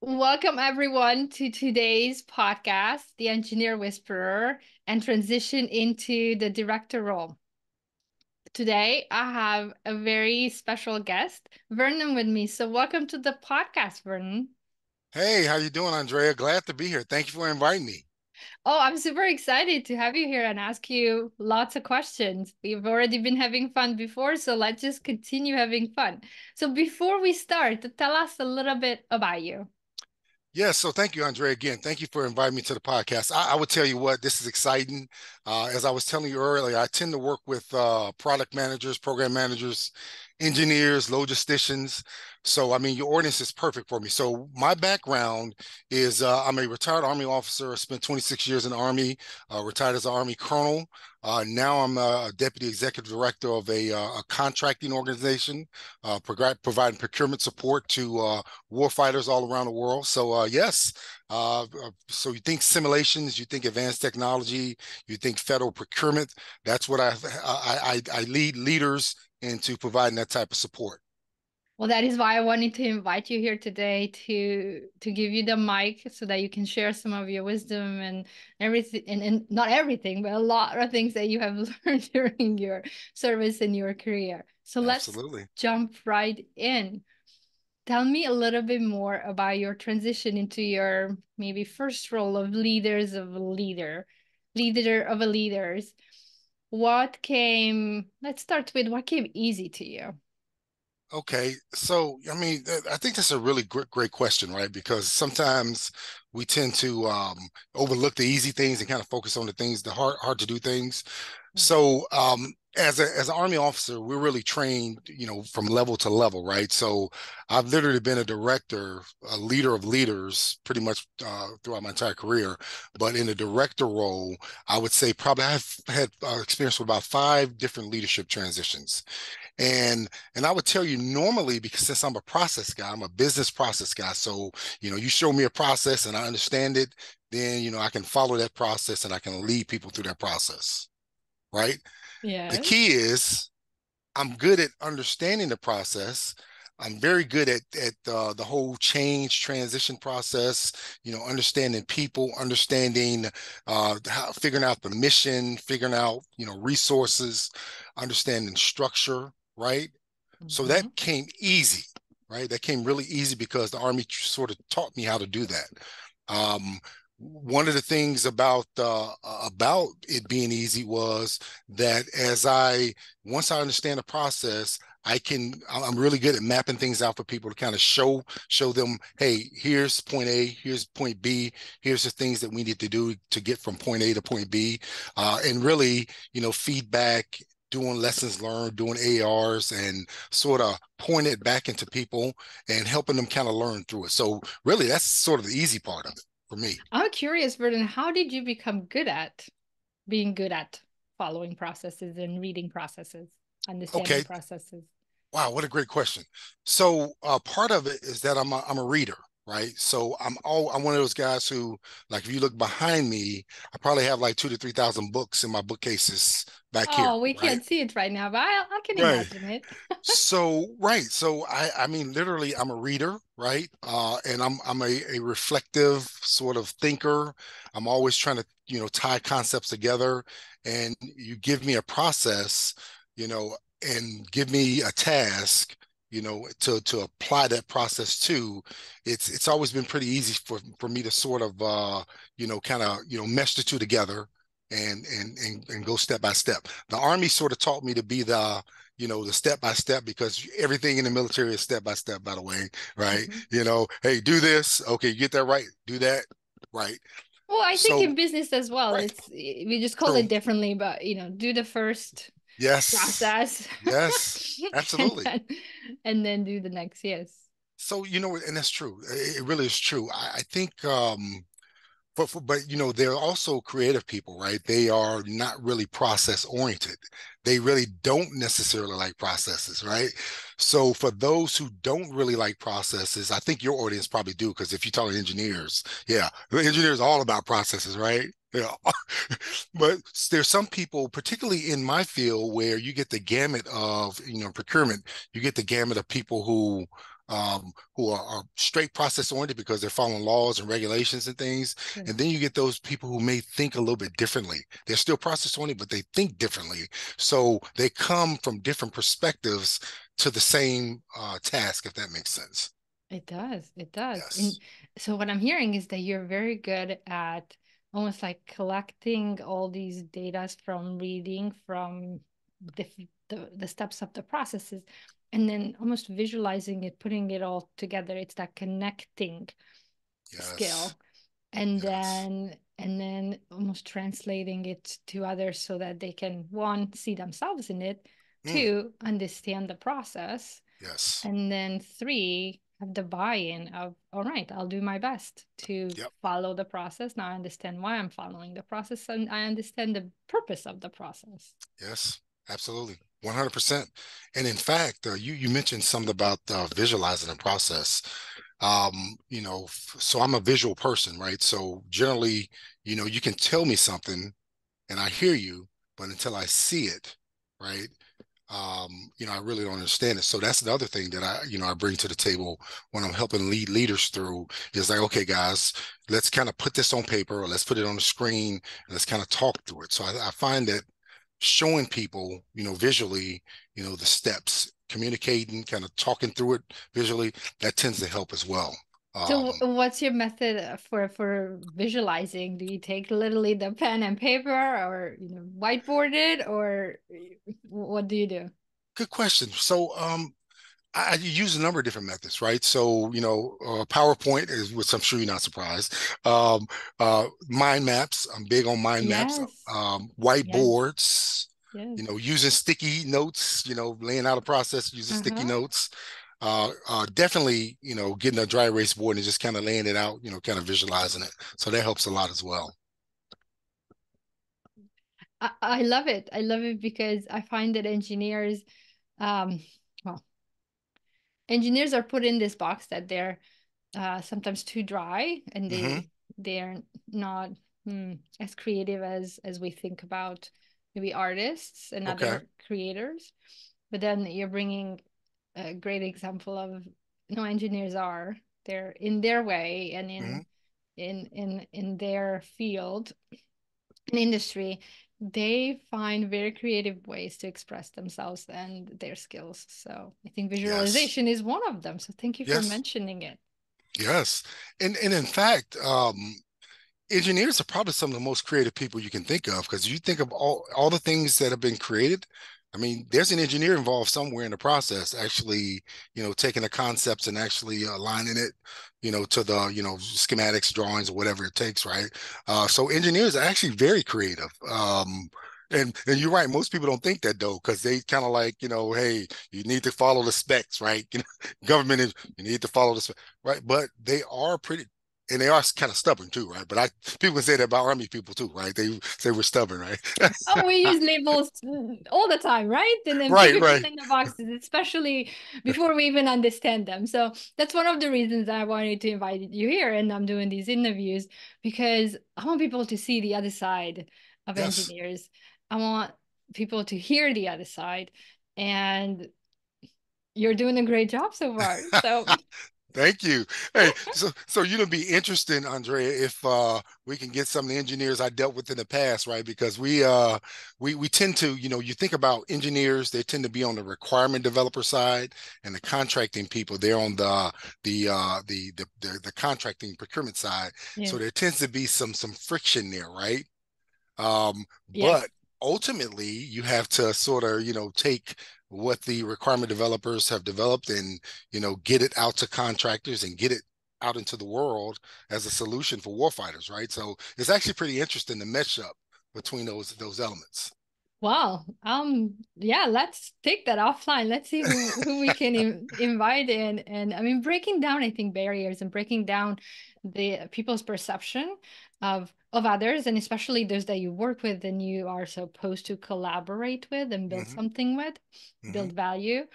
Welcome, everyone, to today's podcast, The Engineer Whisperer, and transition into the director role. Today, I have a very special guest, Vernon, with me. So, welcome to the podcast, Vernon. Hey, how you doing, Andrea? Glad to be here. Thank you for inviting me. Oh, I'm super excited to have you here and ask you lots of questions. We've already been having fun before, so let's just continue having fun. So, before we start, tell us a little bit about you. Yes, so thank you, Andre. Again, thank you for inviting me to the podcast. I would tell you what, this is exciting. As I was telling you earlier, I tend to work with product managers, program managers, engineers, logisticians. So, I mean, your audience is perfect for me. So, my background is I'm a retired Army officer. I spent 26 years in the Army, retired as an Army colonel. Now I'm a deputy executive director of a contracting organization, providing procurement support to warfighters all around the world. So yes, so you think simulations, you think advanced technology, you think federal procurement. That's what I lead leaders into providing that type of support. Well, that is why I wanted to invite you here today to give you the mic so that you can share some of your wisdom and everything, and not everything, but a lot of things that you have learned during your service in your career. So let's Absolutely. jump right in. Tell me a little bit more about your transition into your maybe first role of leader of a leaders. Let's start with what came easy to you. Okay, so I mean, I think that's a really great question, right? Because sometimes we tend to overlook the easy things and kind of focus on the things, the hard to do things. So, as an Army officer, we're really trained, from level to level, right? So, I've literally been a director, a leader of leaders, pretty much throughout my entire career. But in a director role, I would say probably I've had experience with about five different leadership transitions. And I would tell you normally, because since I'm a process guy, I'm a business process guy. So, you show me a process and I understand it, then, I can follow that process and I can lead people through that process, right? The Yes. key is I'm good at understanding the process. I'm very good at the whole change transition process, understanding people, understanding figuring out the mission, figuring out, resources, understanding structure, right? So that Mhm. came easy, right? That came really easy because the Army sort of taught me how to do that. Um, One of the things about it being easy was that once I understand the process, I'm really good at mapping things out for people to kind of show them, hey, here's point A, here's point B, here's the things that we need to do to get from point A to point B, and really, feedback, doing lessons learned, doing ARs, and sort of point it back into people and helping them kind of learn through it. So really, that's sort of the easy part of it for me. I'm curious, Vernon, how did you become being good at following processes and reading processes, understanding Okay. processes? Wow, what a great question. So part of it is that I'm a reader, right? So I'm one of those guys who, like, if you look behind me, I probably have like 2 to 3 thousand books in my bookcases back here, Oh, we right? can't see it right now, but I can Right. imagine it. So I mean, literally, I'm a reader, right? And I'm a reflective sort of thinker. I'm always trying to, tie concepts together. And you give me a process, you know, and give me a task, to apply that process to. It's always been pretty easy for me to sort of kind of, mesh the two together and go step by step. The Army sort of taught me to be the step by step, because everything in the military is step by step, by the way, right? Mhm. Hey, do this. Okay, you get that right. Do that right. Well, I think So, in business as well, right. we just call True. it differently, but do the first Yes. process Yes. and Absolutely. then do the next. Yes. So, and that's true. It really is true. I think but they're also creative people, right? They are not really process oriented. They really don't necessarily like processes, right? So for those who don't really like processes, I think your audience probably do, because if you talk to engineers, yeah, the engineers are all about processes, right? Yeah. But there's some people, particularly in my field, where you get the gamut of, procurement. You get the gamut of people who are straight process oriented because they're following laws and regulations and things. Sure. And then you get those people who may think a little bit differently. They're still process oriented, but they think differently. So they come from different perspectives to the same task, if that makes sense. It does. It does. And Yes. so what I'm hearing is that you're very good at almost like collecting all these data from reading from the, the steps of the processes and then almost visualizing it, putting it all together. It's that connecting Yes. skill and Yes. then almost translating it to others so that they can one see themselves in it, Mm, two understand the process, yes. and then three have the buy-in of all right, I'll do my best to Yep. follow the process. Now I understand why I'm following the process and I understand the purpose of the process. Yes, absolutely. 100%. And in fact, you mentioned something about visualizing the process. So I'm a visual person, right? So generally, you can tell me something and I hear you, but until I see it, right? I really don't understand it. So that's the other thing that I bring to the table when I'm helping lead leaders through is like, okay, guys, let's kind of put this on paper or let's put it on the screen and let's kind of talk through it. So I find that showing people, visually, the steps, communicating, kind of talking through it visually, that tends to help as well. Um, So what's your method for visualizing? Do you take literally the pen and paper or whiteboard it or what do you do? Good question. So, I use a number of different methods, right? So, PowerPoint is, which I'm sure you're not surprised. Mind maps. I'm big on mind maps. Yes, yes, Whiteboards. yes. Using sticky notes. Laying out a process using sticky Uh-huh. notes. Definitely, getting a dry erase board and just kind of laying it out. Kind of visualizing it. So that helps a lot as well. I love it. I love it because I find that um, well, engineers are put in this box that they're sometimes too dry and Hmm. they're not as creative as we think about maybe artists and Okay. other creators. But then you're bringing a great example of no engineers are they're in their way and Hmm. in their field and industry they find very creative ways to express themselves and their skills. So I think Yes. visualization is one of them. So thank you for Yes. mentioning it. Yes. And in fact, engineers are probably some of the most creative people you can think of because you think of all the things that have been created. I mean, there's an engineer involved somewhere in the process, actually, taking the concepts and actually aligning it, to the, schematics, drawings, or whatever it takes, right? So engineers are actually very creative. And you're right, most people don't think that though, because they kind of like, hey, you need to follow the specs, right? Government is you need to follow the specs, right? But they are pretty and they are kind of stubborn too, right? But people can say that about army people too, right? They say we're stubborn, right? Oh, we use labels all the time, right? And then put Right, people right. in the boxes, especially before we even understand them. So that's one of the reasons I wanted to invite you here and I'm doing these interviews because I want people to see the other side of Yes. engineers. I want people to hear the other side. And you're doing a great job so far. So Thank you. Hey, so you'd be interesting, Andrea, if we can get some of the engineers I dealt with in the past, right? Because we tend to, you think about engineers, they tend to be on the requirement developer side, and the contracting people, they're on the contracting procurement side. So yes, there tends to be some friction there, right? yes. But ultimately, you have to sort of, take what the requirement developers have developed and, get it out to contractors and get it out into the world as a solution for warfighters, right? So it's actually pretty interesting to mesh up between those elements. Wow. Yeah, let's take that offline. Let's see who we can invite in. And I mean, breaking down, I think, barriers and breaking down the people's perception of others, and especially those that you work with and you are supposed to collaborate with and build Hmm. something with, Hmm. build value.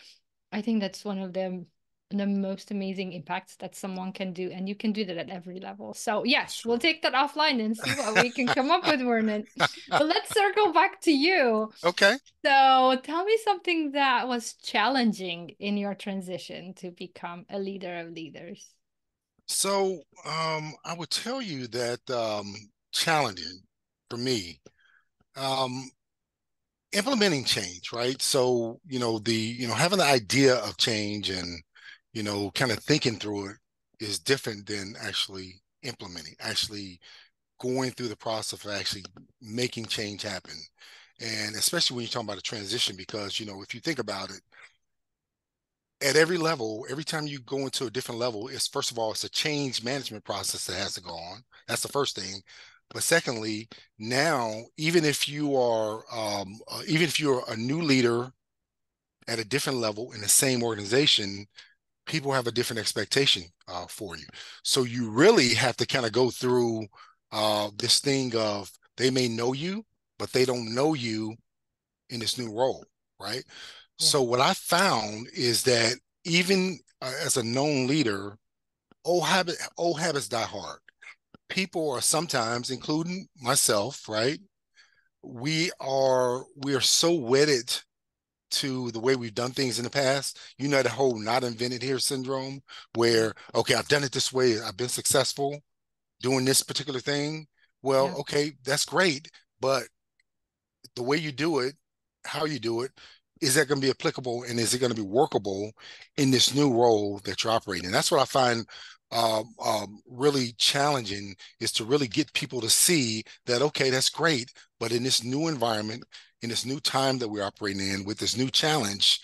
I think that's one of them. the most amazing impacts that someone can do, and you can do that at every level. So That's yes, we'll true. take that offline and see what we can come up with, Vernon. But let's circle back to you. Okay. So tell me something that was challenging in your transition to become a leader of leaders. So I would tell you that challenging for me, um, implementing change, right? So, having the idea of change and, kind of thinking through it is different than actually implementing, actually going through the process of actually making change happen. And especially when you're talking about a transition, because, if you think about it, at every level, every time you go into a different level, it's first of all, it's a change management process that has to go on. That's the first thing. But secondly, now, even if you're a new leader at a different level in the same organization, people have a different expectation for you. So you really have to kind of go through this thing of they may know you, but they don't know you in this new role, right? Yeah. So what I found is that even as a known leader, old habits die hard. People are sometimes, including myself, right? We are so wedded to the way we've done things in the past. The whole not invented here syndrome, Yeah. where, okay, I've done it this way, I've been successful doing this particular thing. Well, Yeah. okay, that's great, but the way you do it, how you do it, is that going to be applicable and is it going to be workable in this new role that you're operating? And that's what I find really challenging, is to really get people to see that, okay, that's great, but in this new environment, in this new time that we're operating in with this new challenge,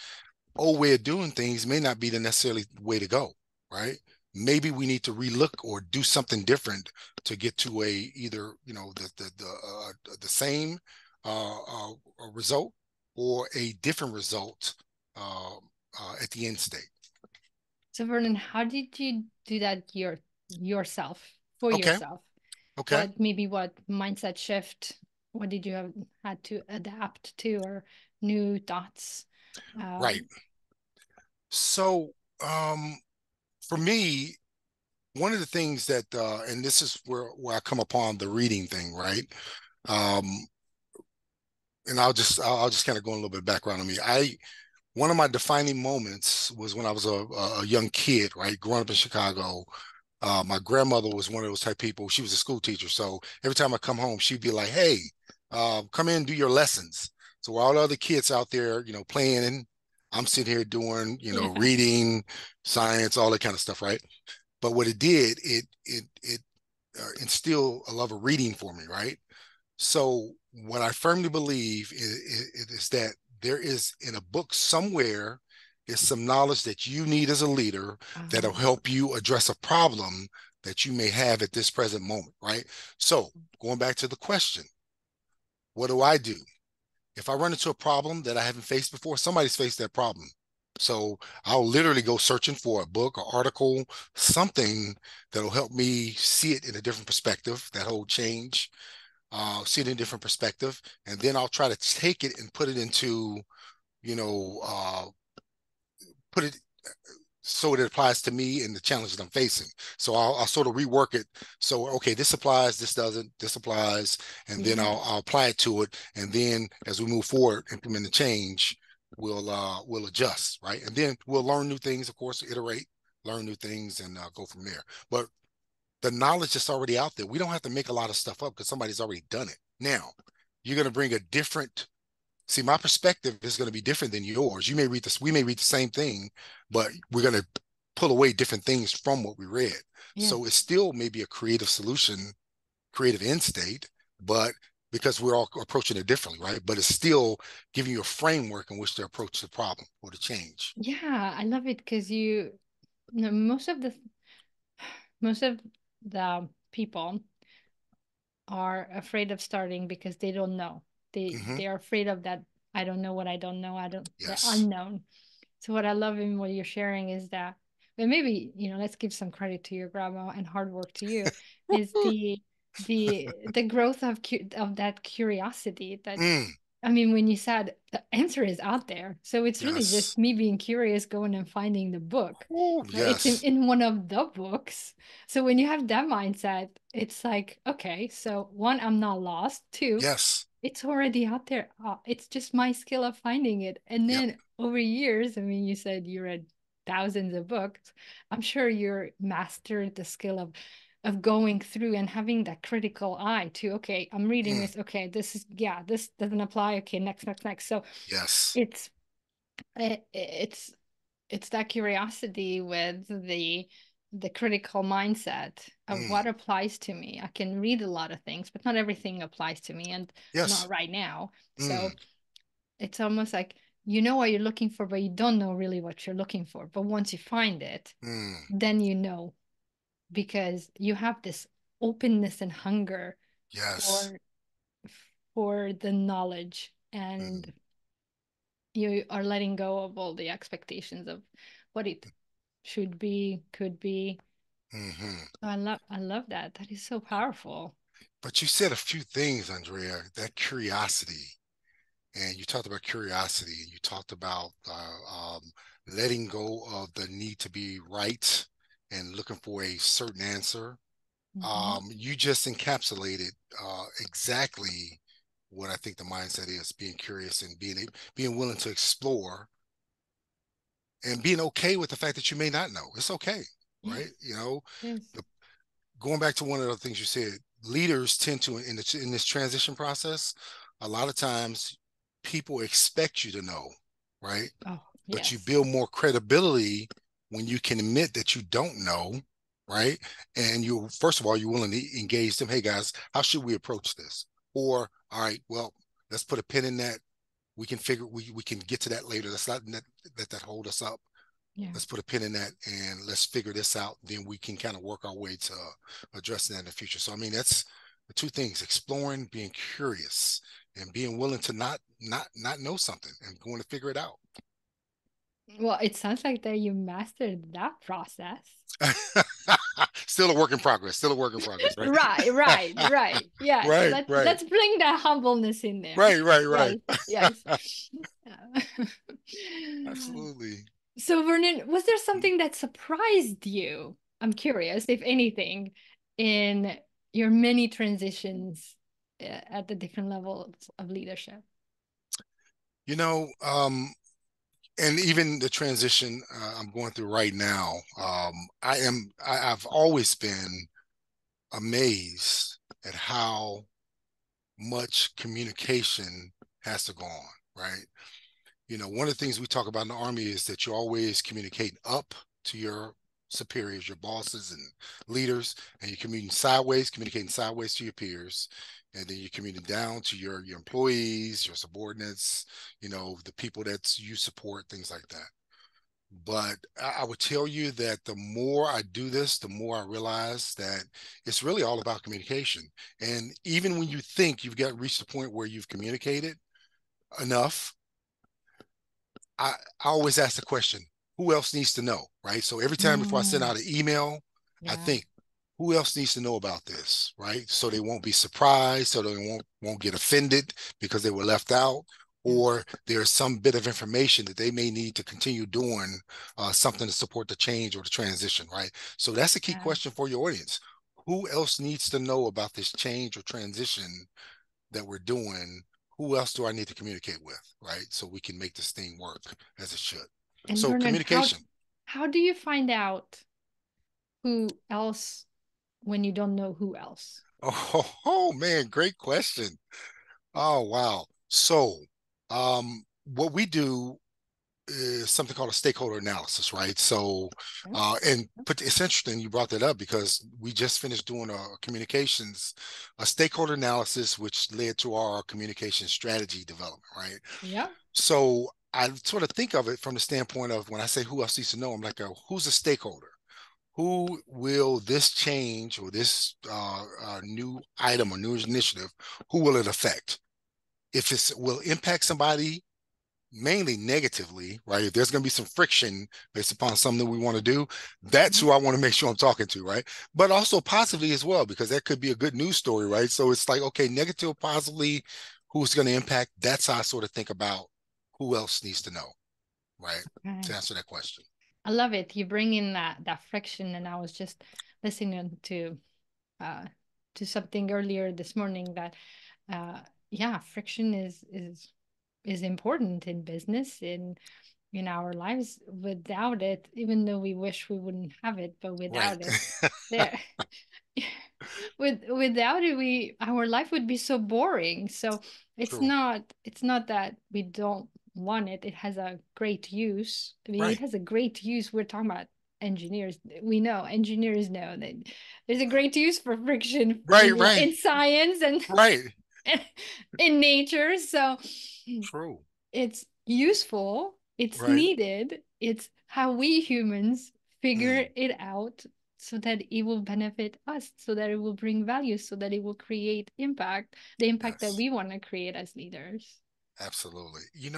old way of doing things may not be the necessarily way to go, right? Maybe we need to relook or do something different to get to a either the same result or a different result at the end state. So Vernon, how did you do that yourself for Okay, yourself? okay, What mindset shift? What did you have had to adapt to, or new thoughts? right. Um, So for me, one of the things that and this is where I come upon the reading thing, right? Um, and I'll just kind of go a little bit of background on me. I One of my defining moments was when I was a young kid, right, growing up in Chicago. My grandmother was one of those type people. She was a school teacher, so every time I come home, she'd be like, "Hey, come in and do your lessons." So while all the other kids out there, playing, I'm sitting here doing, yeah. reading, science, all that kind of stuff, right? But what it did, it instilled a love of reading for me, right? So what I firmly believe is that there is in a book somewhere is some knowledge that you need as a leader that'll Um, help you address a problem that you may have at this present moment, right? So going back to the question, what do I do? If I run into a problem that I haven't faced before, somebody's faced that problem. So I'll literally go searching for a book or article, something that'll help me see it in a different perspective, that whole change, see it in a different perspective, and then I'll try to take it and put it into, you know, uh, put it so it applies to me and the challenges I'm facing. So I'll sort of rework it. So, okay, this applies, this doesn't, this applies, and then yeah. I'll apply it to it. And then as we move forward, implement the change, we'll adjust, right? And then we'll learn new things, of course, iterate, learn new things, and go from there. But the knowledge that's already out there, we don't have to make a lot of stuff up because somebody's already done it. Now, you're going to bring a different, see, my perspective is going to be different than yours. You may read this, we may read the same thing, but we're going to pull away different things from what we read. Yeah. So it still may be a creative solution, creative end state, but because we're all approaching it differently, right? But it's still giving you a framework in which to approach the problem or the change. Yeah, I love it because you know, most of the people are afraid of starting because they don't know. Mm-hmm. They are afraid of that. I don't know what I don't know. I don't The Yes. unknown. So what I love in what you're sharing is that, and maybe, let's give some credit to your grandma and hard work to you, is the growth of that curiosity that Mm. I mean, when you said the answer is out there, so it's really Yes. just me being curious, going and finding the book. Oh, It's in, yes. in one of the books. So when you have that mindset, it's like, okay, so one, I'm not lost. Two, Yes. it's already out there. It's just my skill of finding it. And Yep. then over years, I mean, you said you read thousands of books. I'm sure you're mastered the skill of going through and having that critical eye to, okay, I'm reading Mm, this. Okay, this is, yeah, this doesn't apply. Okay, next, next, next. So yes. it's it's that curiosity with the critical mindset of Mm, what applies to me. I can read a lot of things, but not everything applies to me, and not yes. right now. Mm, So it's almost like you know what you're looking for, but you don't know really what you're looking for. But once you find it, mm, then you know, because you have this openness and hunger yes. for the knowledge, Mm, and you are letting go of all the expectations of what it should be, could be. hmm. I love that. That is so powerful. But you said a few things, Andrea, that curiosity, and you talked about curiosity, and you talked about letting go of the need to be right and looking for a certain answer. Mhm. You just encapsulated exactly what I think the mindset is: being curious and being willing to explore and being okay with the fact that you may not know. It's okay, Yes, right? You know, yes. the, going back to one of the things you said, leaders tend to in this transition process, a lot of times people expect you to know, right? Oh, But you yes. build more credibility when you can admit that you don't know, right? And you, first of all, you're willing to engage them. Hey guys, how should we approach this? Or, all right, well, let's put a pin in that. We can figure we can get to that later. Let's not let that hold us up. Yeah. Let's put a pin in that and let's figure this out. Then we can kind of work our way to addressing that in the future. So I mean, that's the two things: exploring, being curious, and being willing to not know something and going to figure it out. Well, it sounds like that you mastered that process. Still a work in progress. Still a work in progress, right? Right, right, right. Yes. Right, right, Let's bring that humbleness in there. right, right, right. Yes, yes. Absolutely. So, Vernon, was there something that surprised you? I'm curious, if anything, in your many transitions at the different levels of leadership. You know, and even the transition I'm going through right now, I've always been amazed at how much communication has to go on, right? You know, one of the things we talk about in the Army is that you always communicate up to your superiors, your bosses and leaders, and you're communicating sideways to your peers, and then you're communicating down to your employees, your subordinates, you know, the people that you support, things like that. But I would tell you that the more I do this, the more I realize that it's really all about communication. And even when you think you've got reached the point where you've communicated enough, I always ask the question, who else needs to know? Right. So every time before I send Mm, out an email, I yeah, think, who else needs to know about this? Right. So they won't be surprised, so they won't get offended because they were left out. yeah, Or there's some bit of information that they may need to continue doing something to support the change or the transition, right? So that's a key yeah. question for your audience. Who else needs to know about this change or transition that we're doing? Who else do I need to communicate with, right? So we can make this thing work as it should. And So Vernon, communication. how do you find out who else when you don't know who else? Oh man, great question. Oh wow. So what we do is something called a stakeholder analysis, right? So Yeah, but it's interesting you brought that up because we just finished doing a stakeholder analysis, which led to our communication strategy development, right? yeah. So I sort of think of it from the standpoint of when I say who else needs to know, I'm like, who's a stakeholder? Who will this change or this new item or new initiative, who will it affect? If it will impact somebody mainly negatively, right? If there's going to be some friction based upon something we want to do, that's Mhm. who I want to make sure I'm talking to, right? But also positively as well, because that could be a good news story, right? So it's like, okay, negative, positively, who's going to impact. That's how I sort of think about who else needs to know, right? To Right. answer that question. I love it. You bring in that friction, and I was just listening uh to something earlier this morning that uh yeah, friction is important in business, in our lives. Without it, even though we wish we wouldn't have it, but Right. without it, there without it, we our life would be so boring. So True. it's not that we don't want it. It has a great use. I mean, it Right. has a great use. We're talking about engineers. We know engineers know that there's a great use for friction Right. Right. in science and Right. in nature. So True. it's useful, it's Right. needed, it's how we humans figure Mm, it out so that it will benefit us, so that it will bring value, so that it will create impact, the impact that yes. we want to create as leaders. Absolutely. You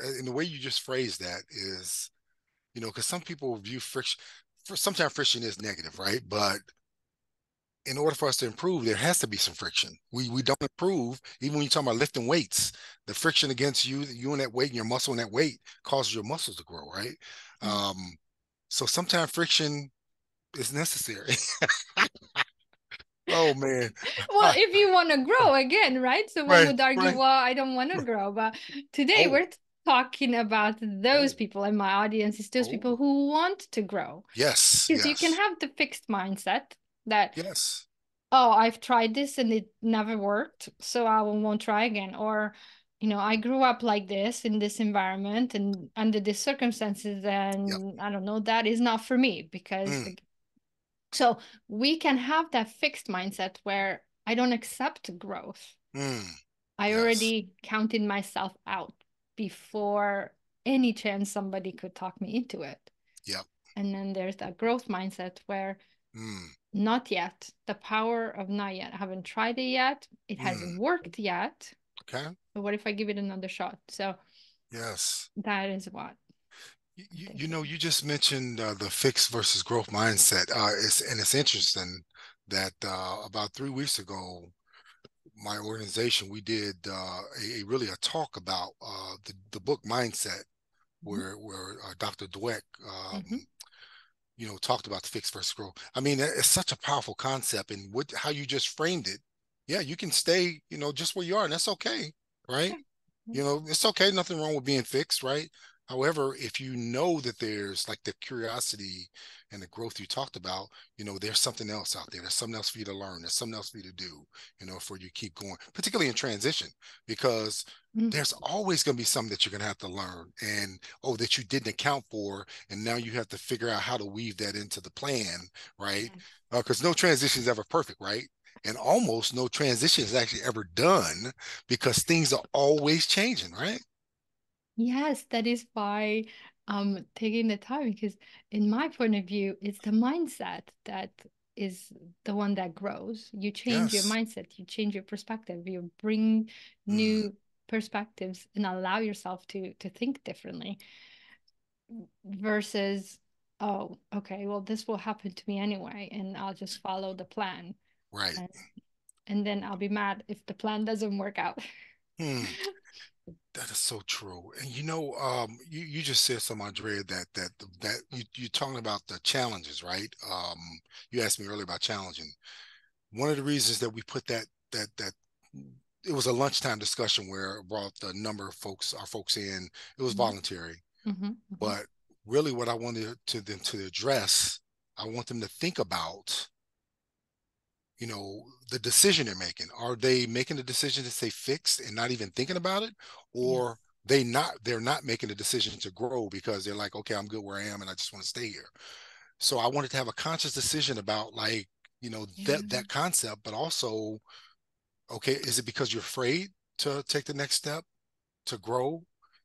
and the way you just phrased that is, because some people view friction. For sometimes friction is negative, right? But in order for us to improve, there has to be some friction. We don't improve even when you're talking about lifting weights. The friction against you and that weight and your muscle and that weight causes your muscles to grow, right? Yeah. Um, so sometimes friction is necessary. Oh man. Well, if you want to grow again, right? Someone Right, would argue, right. well, I don't want to grow. But today Oh, we're talking about those oh, people, and my audience is those oh. people who want to grow. Yes, Because you can yes, have the fixed mindset that, yes. oh, I've tried this and it never worked, so I won't try again. Or, I grew up like this in this environment and under these circumstances, Yep. and I don't know, that is not for me because Mm, so we can have that fixed mindset where I don't accept growth. mm, I yes. already counted myself out before any chance somebody could talk me into it. Yep. And then there's that growth mindset where Mm, not yet. The power of not yet. I haven't tried it yet. It mm. hasn't worked yet. Okay. But what if I give it another shot? So Yes. that is what You, I'm you, you thinking. know, you just mentioned the fixed versus growth mindset. It's interesting that about 3 weeks ago, my organization we did really a talk about the book Mindset, Mhm. where Dr. Dweck Mhm. talked about the fixed versus growth. I mean, it's such a powerful concept, and what how you just framed it. Yeah, you can stay, just where you are, and that's okay, right? Yeah. It's okay. Nothing wrong with being fixed, right? However, if you know that there's like the curiosity and the growth you talked about, there's something else out there. There's something else for you to learn. There's something else for you to do, for you keep going, particularly in transition, because Mm. there's always going to be something that you're going to have to learn and, oh, that you didn't account for. And now you have to figure out how to weave that into the plan, right? Yes. Because no transition is ever perfect, right? And almost no transition is actually ever done because things are always changing, right? Yes, that is why I'm taking the time because in my point of view, it's the mindset that is the one that grows. You change your Yes. mindset, you change your perspective, you bring Mm, new perspectives and allow yourself to think differently versus, oh, okay, well, this will happen to me anyway, and I'll just follow the plan. right. And, and then I'll be mad if the plan doesn't work out. Hmm. That is so true. And you just said something, Andrea, that you're talking about the challenges, right? You asked me earlier about challenging. One of the reasons that we put that it was a lunchtime discussion where it brought the number of our folks in. It was Mhm, voluntary, mhm, mhm. but really what I wanted them to address, I want them to think about, the decision they're making. Are they making the decision to stay fixed and not even thinking about it? Yes. Or they're not making a decision to grow because they're like, okay, I'm good where I am and I just want to stay here. So I wanted to have a conscious decision about, like, that Yeah. concept, but also, okay, is it because you're afraid to take the next step to grow?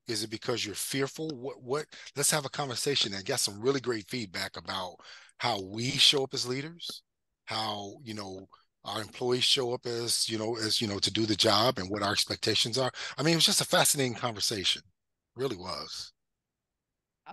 Is it because you're fearful? What let's have a conversation and get some really great feedback about how we show up as leaders, how, our employees show up to do the job and what our expectations are. I mean, it was just a fascinating conversation. It really was.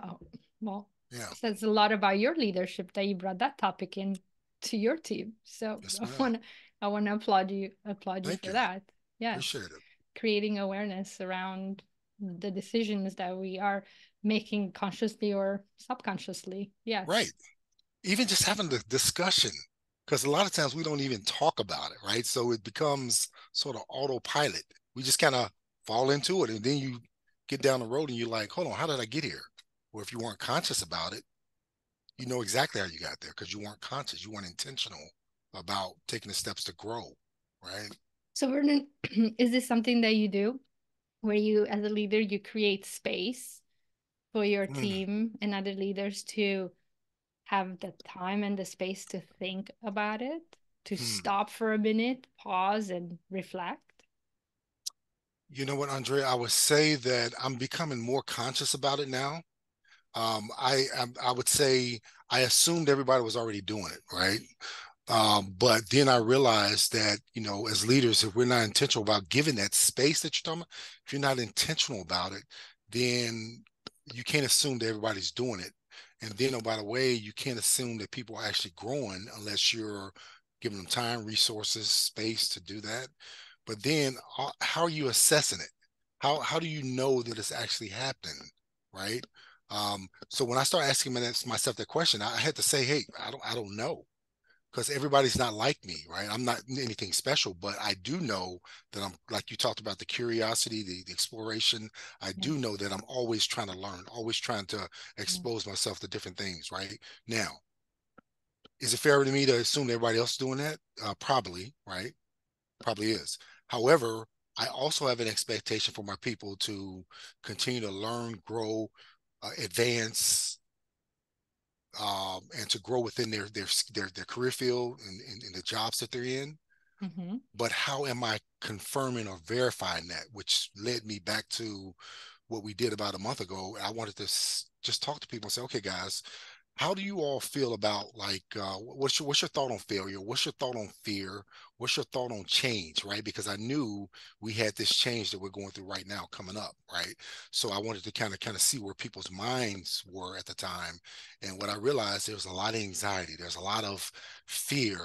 Oh, well, Yeah. says a lot about your leadership that you brought that topic in to your team. So Yes, I ma'am. want to I want to applaud you Thank for you. that. Yes. Appreciate it. creating awareness around the decisions that we are making consciously or subconsciously. Yes. Right. Even just having the discussion, because a lot of times we don't even talk about it, right? So it becomes sort of autopilot. We just kind of fall into it, and then you get down the road and you're like, hold on, how did I get here? Or if you weren't conscious about it, you know exactly how you got there because you weren't conscious, you weren't intentional about taking the steps to grow, right? So, Vernon, is this something that you do where you, as a leader, you create space for your Hmm. team and other leaders to have the time and the space to think about it, to Hmm. stop for a minute, pause, and reflect? You know what, Andrea? I would say that I'm becoming more conscious about it now. I would say I assumed everybody was already doing it, right? But then I realized that, as leaders, if we're not intentional about giving that space that you're talking about, if you're not intentional about it, then you can't assume that everybody's doing it. And then, oh, by the way, you can't assume that people are actually growing unless you're giving them time, resources, space to do that. But then, how are you assessing it? How do you know that it's actually happening, right? So when I start asking myself that question, I had to say, hey, I don't know because everybody's not like me, right? I'm not anything special, but I do know that I'm, like you talked about, the curiosity, the exploration. I Yes. do know that I'm always trying to learn, always trying to Yes. expose myself to different things, right? Now, is it fair to me to assume everybody else is doing that? Probably, right? Probably is. However, I also have an expectation for my people to continue to learn, grow, advance, and to grow within their career field and the jobs that they're in. Mm-hmm. But how am I confirming or verifying that? Which led me back to what we did about a month ago. I wanted to just talk to people and say, okay, guys, how do you all feel about, like, what's your thought on failure? What's your thought on fear? What's your thought on change? Right? Because I knew we had this change that we're going through right now coming up, right? So I wanted to kind of see where people's minds were at the time. And what I realized, there was a lot of anxiety, there's a lot of fear,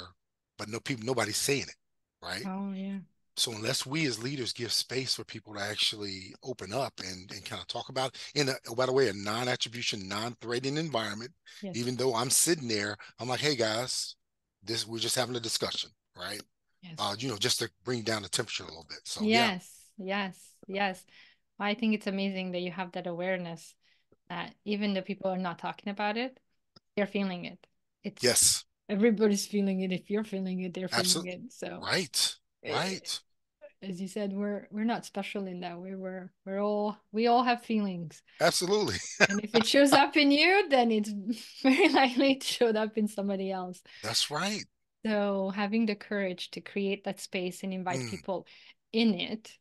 but nobody's saying it, right? Oh, yeah. So unless we as leaders give space for people to actually open up and kind of talk about it in a, by the way, a non-attribution, non-threatening environment, Yes. even though I'm sitting there, I'm like, hey guys, this we're just having a discussion, right? Yes. Just to bring down the temperature a little bit. So yeah, Yes. Yes. Yes. I think it's amazing that you have that awareness that even though people are not talking about it, they're feeling it. It's yes, everybody's feeling it. If you're feeling it, they're feeling absolutely, it. So, right, eh, right, as you said, we're not special in that way. We all have feelings. absolutely. And if it shows up in you, then it's very likely it showed up in somebody else. That's right. So having the courage to create that space and invite Mm, people in it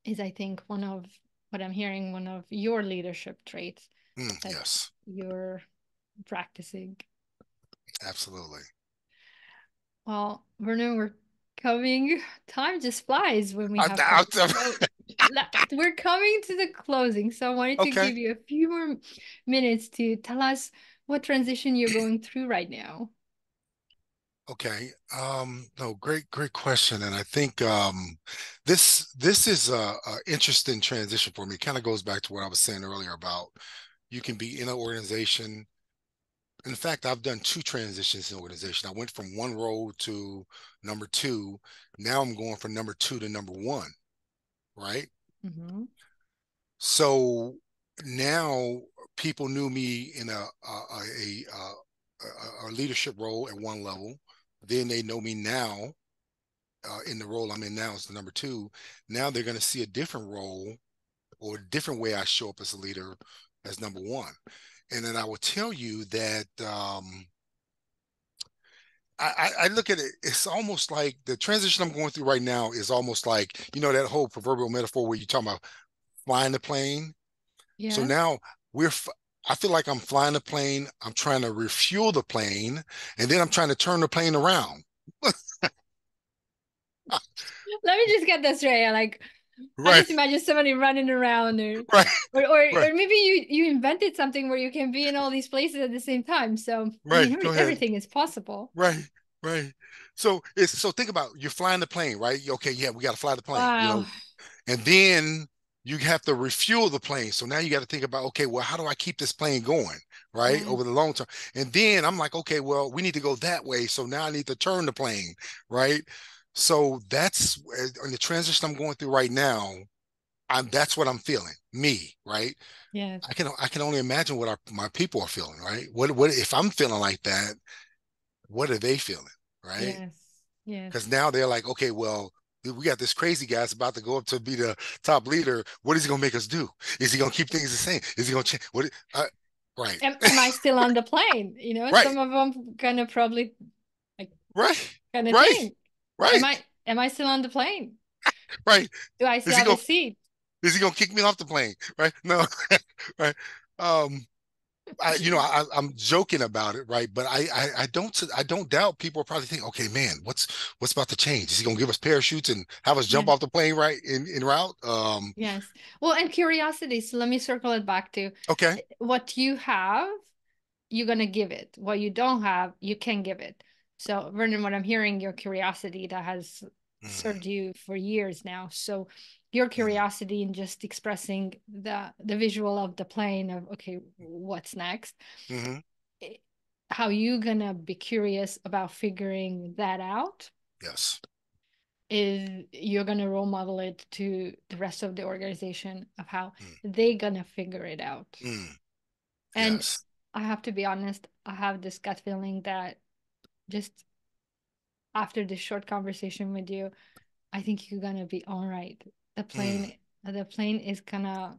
is, I think, one of what I'm hearing, one of your leadership traits that yes, you're practicing. absolutely. Well, Vernon, we're coming, time just flies when we I, have I, fun. So we're coming to the closing. So I wanted to okay. give you a few more minutes to tell us what transition you're going through right now. Okay. No, great question. And I think this is a interesting transition for me. It kind of goes back to what I was saying earlier about you can be in an organization. In fact, I've done two transitions in organization. I went from one role to number two. Now I'm going from number two to number one, right? Mm-hmm. So now people knew me in a leadership role at one level. Then they know me now in the role I'm in now as the number two. Now they're going to see a different role or a different way I show up as a leader as number one. And then I will tell you that I look at it, it's almost like the transition I'm going through right now is almost like, that whole proverbial metaphor where you're talking about flying the plane. So Yes. now we're, I feel like I'm flying the plane, I'm trying to refuel the plane, and then I'm trying to turn the plane around. Let me just get this straight. Like, I Right, just imagine somebody running around right, right, or maybe you invented something where you can be in all these places at the same time. So, I right. mean, Go ahead. everything is possible. Right, right. So think about you're flying the plane, right? Okay, yeah, we got to fly the plane, Wow. and then you have to refuel the plane. So now you got to think about, okay, well, how do I keep this plane going, right, Yes. over the long term? And then I'm like, okay, well, we need to go that way. So now I need to turn the plane, right? So that's on the transition I'm going through right now. That's what I'm feeling, me, right? Yes. I can only imagine what my people are feeling, right? What if I'm feeling like that? What are they feeling, right? Yes. Yes. Because now they're like, okay, well, we got this crazy guy that's about to go up to be the top leader. What is he gonna make us do? Is he gonna keep things the same? Is he gonna change? Right, Am I still on the plane? right, Some of them gonna probably like right, kind of right, think, right, am I still on the plane? right. Do I Is still he have a gonna seat? is he gonna kick me off the plane? Right? No, right. Um, I'm joking about it, right? But I don't doubt people are probably thinking, okay, man, what's about to change? Is he gonna give us parachutes and have us jump Yes. off the plane right in route? Yes. Well, and curiosity. So let me circle it back to Okay. what you have, you're gonna give it. What you don't have, you can give it. So, Vernon, what I'm hearing, your curiosity that has Mm, served you for years now. So, your mm, curiosity in just expressing the visual of the plane of okay, what's next? hmm. Eh, How you gonna be curious about figuring that out? Yes. Is you're gonna role model it to the rest of the organization of how Mm, they gonna figure it out. mm, And yes. I have to be honest, I have this gut feeling that just after this short conversation with you, I think you're gonna be all right. The Mm, plane, the plane is gonna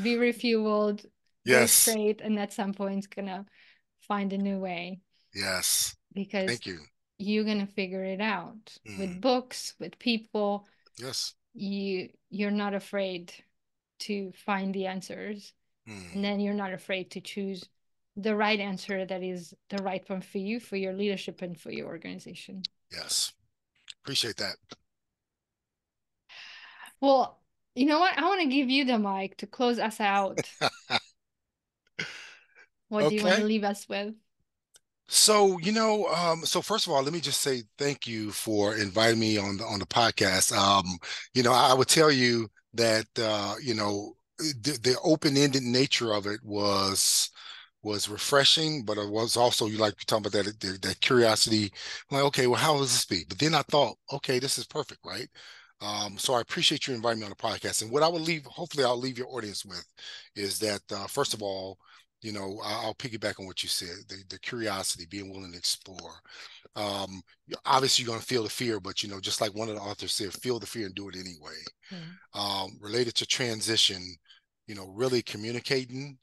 be refueled, go yes. straight, and at some point it's gonna find a new way Yes. because Thank you. you're gonna figure it out Mm, with books, with people. yes. You're not afraid to find the answers, and Mm, then you're not afraid to choose the right answer that is the right one for you, for your leadership, and for your organization. yes. Appreciate that. Well, you know what? I want to give you the mic to close us out. What do you want to Okay. leave us with? So first of all, let me just say thank you for inviting me on the podcast. I would tell you that the open-ended nature of it was refreshing, but it was also you like you talking about that curiosity. I'm like, okay, well, how will this be? But then I thought, okay, this is perfect, right? So I appreciate you inviting me on the podcast. And what I will leave, hopefully, I'll leave your audience with, is that first of all, I'll piggyback on what you said, the curiosity, being willing to explore. Obviously, you're going to feel the fear, but just like one of the authors said, feel the fear and do it anyway. Yeah. Related to transition, really communicating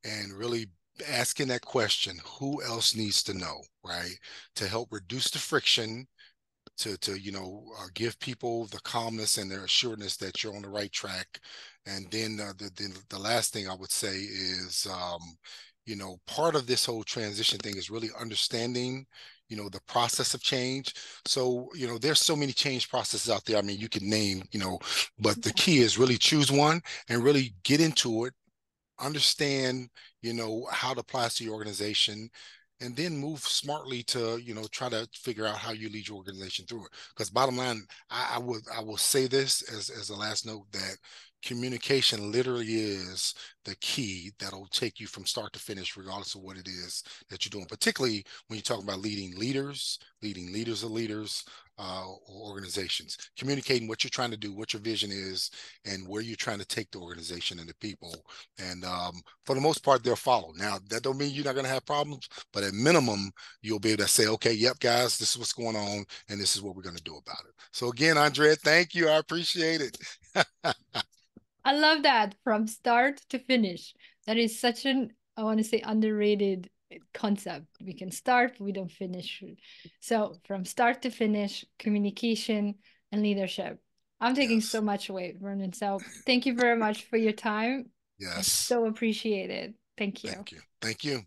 and really asking that question, who else needs to know, right? To help reduce the friction, to give people the calmness and their assuredness that you're on the right track. And then the last thing I would say is part of this whole transition thing is really understanding the process of change. So there's so many change processes out there. I mean, you can name, but the Yeah. key is really choose one and really get into it, understand how it applies to your organization, and then move smartly to try to figure out how you lead your organization through it. Because bottom line, I will say this as a last note, that communication literally is the key that'll take you from start to finish, regardless of what it is that you're doing, particularly when you're talking about leading leaders of leaders, or organizations. Communicating what you're trying to do, what your vision is, and where you're trying to take the organization and the people. And for the most part, they'll follow. Now, that don't mean you're not going to have problems, but at minimum, you'll be able to say, okay, yep, guys, this is what's going on, and this is what we're going to do about it. So again, Andrea, thank you. I appreciate it. I love that from start to finish. That is such an, I want to say, underrated concept. We can start, we don't finish. So from start to finish, communication and leadership. I'm taking Yes. so much away, Vernon. So thank you very much for your time. I Yes. so appreciate it. Thank you. Thank you. Thank you.